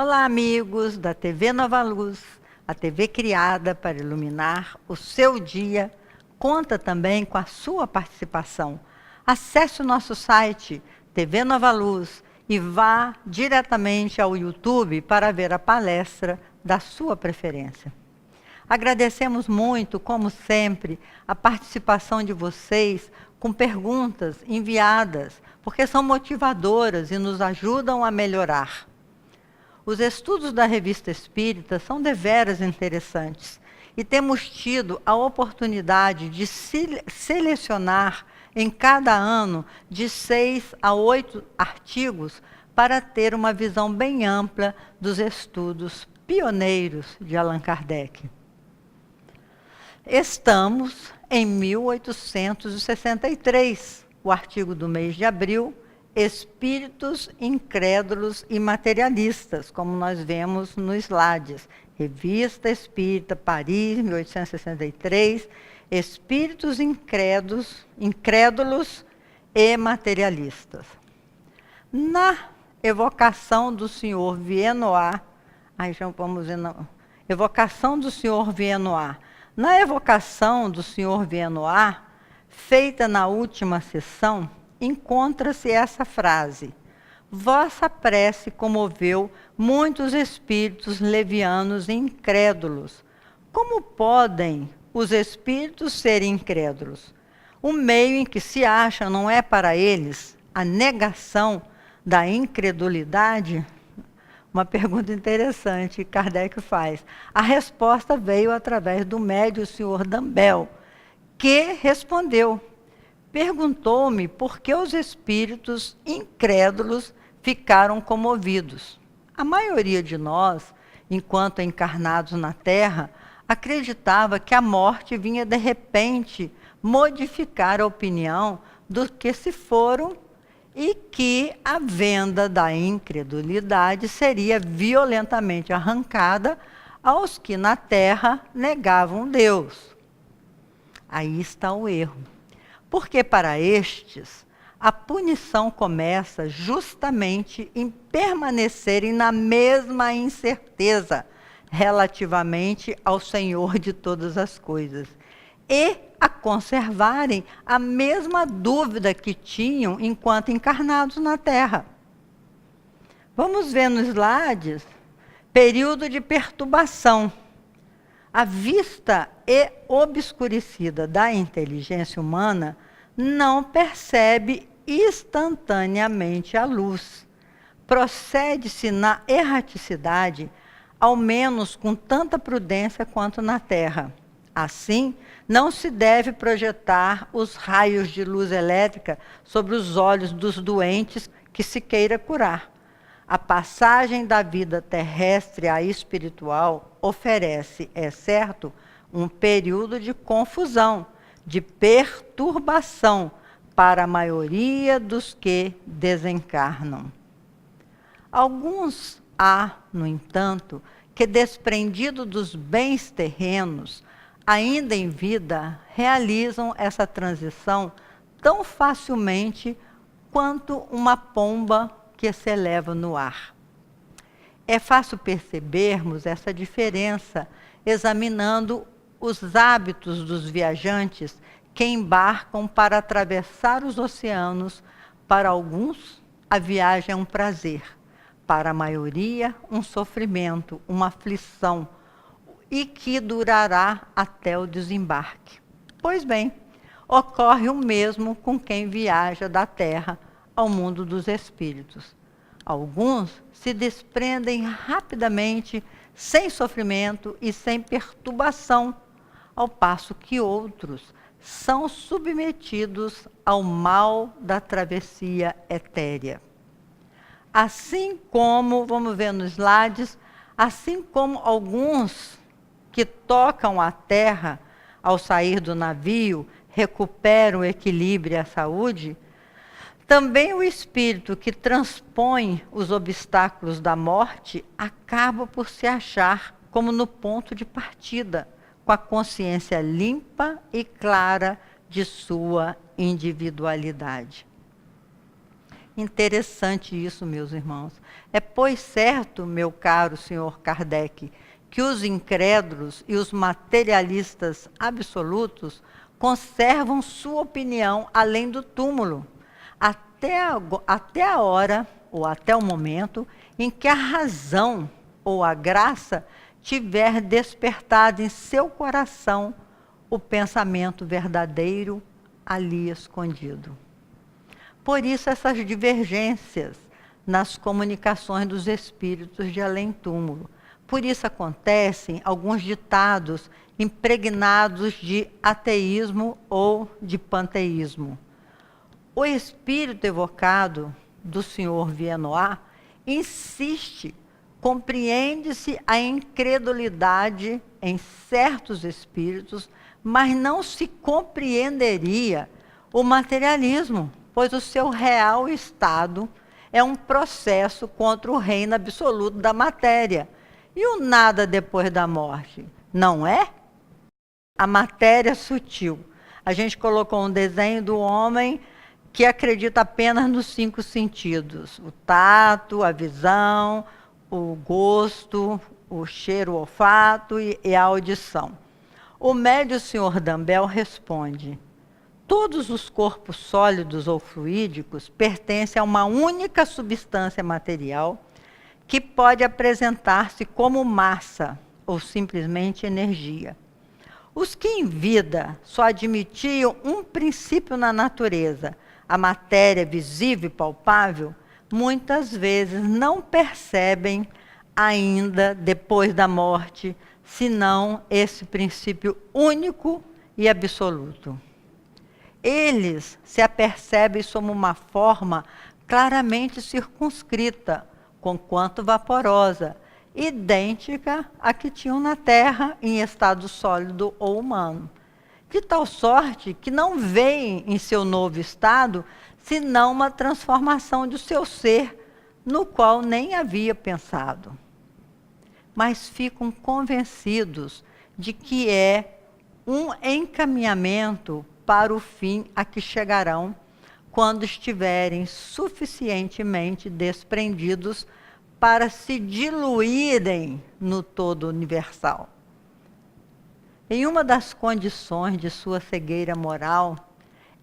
Olá, amigos da TV Nova Luz, a TV criada para iluminar o seu dia. Conta também com a sua participação. Acesse o nosso site TV Nova Luz e vá diretamente ao YouTube para ver a palestra da sua preferência. Agradecemos muito, como sempre, a participação de vocês com perguntas enviadas, porque são motivadoras e nos ajudam a melhorar. Os estudos da Revista Espírita são deveras interessantes e temos tido a oportunidade de selecionar em cada ano de 6 a 8 artigos para ter uma visão bem ampla dos estudos pioneiros de Allan Kardec. Estamos em 1863, o artigo do mês de abril, Espíritos incrédulos e materialistas, como nós vemos nos slides. Revista Espírita, Paris, 1863, Espíritos incrédulos e materialistas. Na evocação do Senhor Viennois, evocação do Senhor Viennois. Na evocação do Senhor Viennois, feita na última sessão, encontra-se essa frase: vossa prece comoveu muitos espíritos levianos e incrédulos. Como podem os espíritos serem incrédulos? O meio em que se acha não é para eles a negação da incredulidade? Uma pergunta interessante que Kardec faz. A resposta veio através do médium Sr. Dambel, que respondeu: perguntou-me por que os espíritos incrédulos ficaram comovidos. A maioria de nós, enquanto encarnados na Terra, acreditava que a morte vinha de repente modificar a opinião dos que se foram e que a venda da incredulidade seria violentamente arrancada aos que na Terra negavam Deus. Aí está o erro. Porque para estes, a punição começa justamente em permanecerem na mesma incerteza relativamente ao Senhor de todas as coisas e a conservarem a mesma dúvida que tinham enquanto encarnados na Terra. Vamos ver nos slides, período de perturbação. A vista obscurecida da inteligência humana não percebe instantaneamente a luz. Procede-se na erraticidade, ao menos com tanta prudência quanto na Terra. Assim, não se deve projetar os raios de luz elétrica sobre os olhos dos doentes que se queira curar. A passagem da vida terrestre à espiritual oferece, é certo, um período de confusão, de perturbação para a maioria dos que desencarnam. Alguns há, no entanto, que desprendido dos bens terrenos, ainda em vida, realizam essa transição tão facilmente quanto uma pomba que se eleva no ar. É fácil percebermos essa diferença examinando os hábitos dos viajantes que embarcam para atravessar os oceanos. Para alguns, a viagem é um prazer, para a maioria, um sofrimento, uma aflição, e que durará até o desembarque. Pois bem, ocorre o mesmo com quem viaja da Terra ao mundo dos espíritos. Alguns se desprendem rapidamente, sem sofrimento e sem perturbação, ao passo que outros são submetidos ao mal da travessia etérea. Assim como, vamos ver nos slides, assim como alguns que tocam a terra ao sair do navio recuperam o equilíbrio e a saúde, também o espírito que transpõe os obstáculos da morte acaba por se achar como no ponto de partida, com a consciência limpa e clara de sua individualidade. Interessante isso, meus irmãos. É, pois, certo, meu caro senhor Kardec, que os incrédulos e os materialistas absolutos conservam sua opinião além do túmulo, até a hora, ou até o momento, em que a razão ou a graça tiver despertado em seu coração o pensamento verdadeiro ali escondido. Por isso, essas divergências nas comunicações dos espíritos de além-túmulo. Por isso acontecem alguns ditados impregnados de ateísmo ou de panteísmo. O espírito evocado do senhor Viennois insiste, compreende-se a incredulidade em certos espíritos, mas não se compreenderia o materialismo, pois o seu real estado é um processo contra o reino absoluto da matéria. E o nada depois da morte, não é? A matéria sutil. A gente colocou um desenho do homem que acredita apenas nos 5 sentidos: o tato, a visão, o gosto, o cheiro, o olfato e a audição. O médium senhor Dambel responde: todos os corpos sólidos ou fluídicos pertencem a uma única substância material que pode apresentar-se como massa ou simplesmente energia. Os que em vida só admitiam um princípio na natureza, a matéria visível e palpável, muitas vezes não percebem ainda depois da morte, senão esse princípio único e absoluto. Eles se apercebem como uma forma claramente circunscrita, conquanto vaporosa, idêntica à que tinham na Terra em estado sólido ou humano. De tal sorte que não veem em seu novo estado senão uma transformação do seu ser, no qual nem havia pensado. Mas ficam convencidos de que é um encaminhamento para o fim a que chegarão quando estiverem suficientemente desprendidos para se diluírem no todo universal. Em uma das condições de sua cegueira moral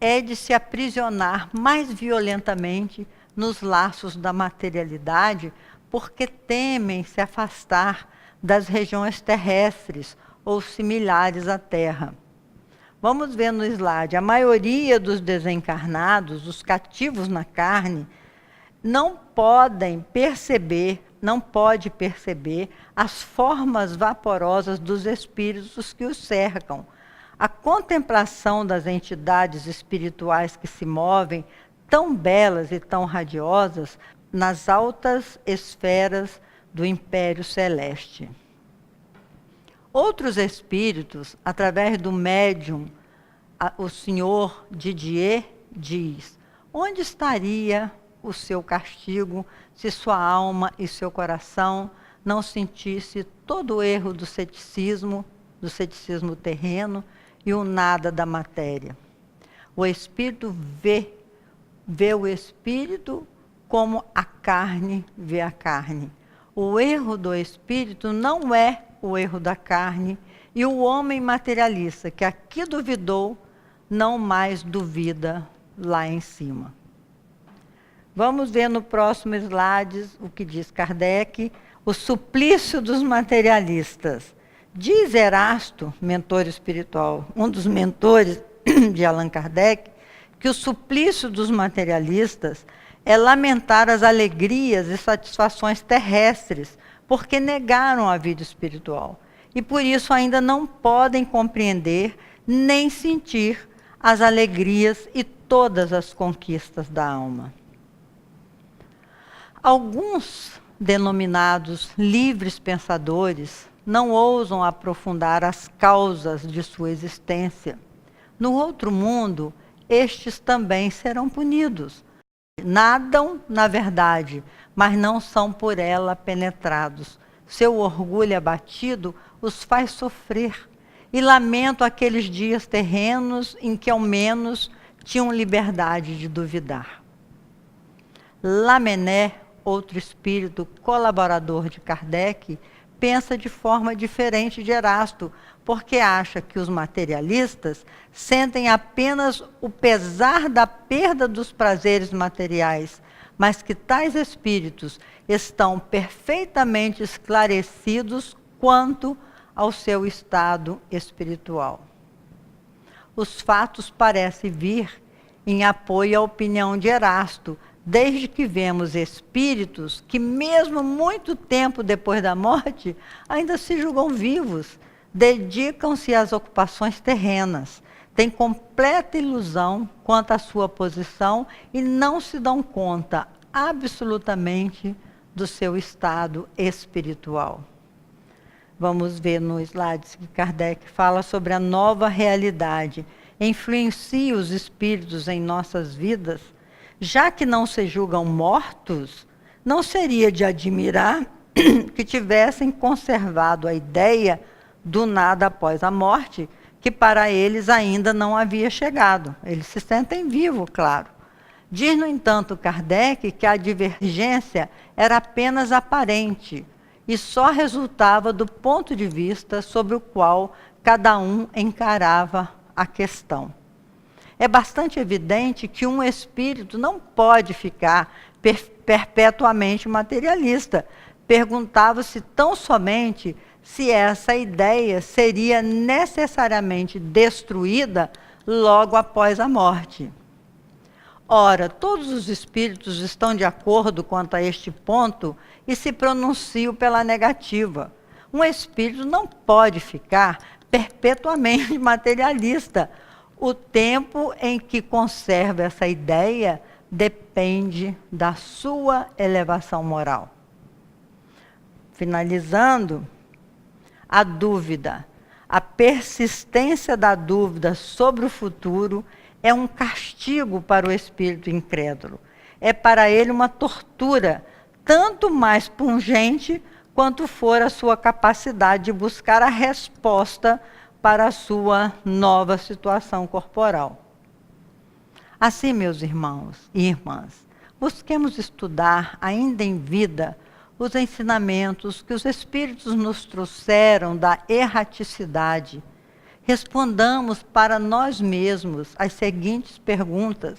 é de se aprisionar mais violentamente nos laços da materialidade, porque temem se afastar das regiões terrestres ou similares à Terra. Vamos ver no slide, a maioria dos desencarnados, os cativos na carne, não pode perceber as formas vaporosas dos espíritos que os cercam. A contemplação das entidades espirituais que se movem, tão belas e tão radiosas, nas altas esferas do Império Celeste. Outros espíritos, através do médium, o senhor Didier diz: onde estaria o seu castigo se sua alma e seu coração não sentisse todo o erro do ceticismo terreno e o nada da matéria? O espírito vê o espírito como a carne vê a carne. O erro do espírito não é o erro da carne, e o homem materialista que aqui duvidou, não mais duvida lá em cima. Vamos ver no próximo slide o que diz Kardec, o suplício dos materialistas. Diz Erasto, mentor espiritual, um dos mentores de Allan Kardec, que o suplício dos materialistas é lamentar as alegrias e satisfações terrestres, porque negaram a vida espiritual. E por isso ainda não podem compreender nem sentir as alegrias e todas as conquistas da alma. Alguns denominados livres pensadores não ousam aprofundar as causas de sua existência. No outro mundo, estes também serão punidos. Nadam na verdade, mas não são por ela penetrados. Seu orgulho abatido os faz sofrer, e lamento aqueles dias terrenos em que ao menos tinham liberdade de duvidar. Lamennais, outro espírito colaborador de Kardec, pensa de forma diferente de Erasto, porque acha que os materialistas sentem apenas o pesar da perda dos prazeres materiais, mas que tais espíritos estão perfeitamente esclarecidos quanto ao seu estado espiritual. Os fatos parecem vir em apoio à opinião de Erasto, desde que vemos espíritos que, mesmo muito tempo depois da morte, ainda se julgam vivos, dedicam-se às ocupações terrenas, têm completa ilusão quanto à sua posição e não se dão conta absolutamente do seu estado espiritual. Vamos ver no slide que Kardec fala sobre a nova realidade. Influencia os espíritos em nossas vidas. Já que não se julgam mortos, não seria de admirar que tivessem conservado a ideia do nada após a morte, que para eles ainda não havia chegado. Eles se sentem vivos, claro. Diz, no entanto, Kardec que a divergência era apenas aparente e só resultava do ponto de vista sobre o qual cada um encarava a questão. É bastante evidente que um espírito não pode ficar perpetuamente materialista. Perguntava-se tão somente se essa ideia seria necessariamente destruída logo após a morte. Ora, todos os espíritos estão de acordo quanto a este ponto e se pronunciam pela negativa. Um espírito não pode ficar perpetuamente materialista. O tempo em que conserva essa ideia depende da sua elevação moral. Finalizando, a dúvida. A persistência da dúvida sobre o futuro é um castigo para o espírito incrédulo. É para ele uma tortura, tanto mais pungente quanto for a sua capacidade de buscar a resposta para a sua nova situação corporal. Assim, meus irmãos e irmãs, busquemos estudar ainda em vida os ensinamentos que os Espíritos nos trouxeram da erraticidade. Respondamos para nós mesmos as seguintes perguntas.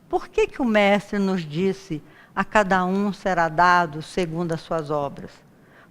Por que o Mestre nos disse, a cada um será dado segundo as suas obras?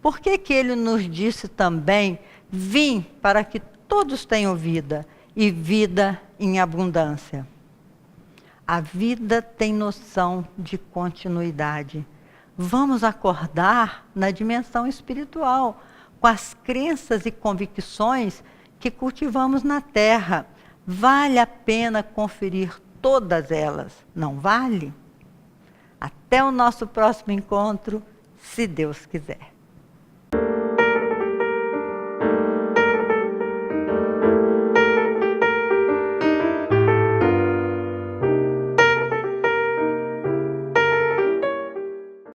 Por que ele nos disse também, vim para que todos tenham vida, e vida em abundância? A vida tem noção de continuidade. Vamos acordar na dimensão espiritual, com as crenças e convicções que cultivamos na Terra. Vale a pena conferir todas elas, não vale? Até o nosso próximo encontro, se Deus quiser.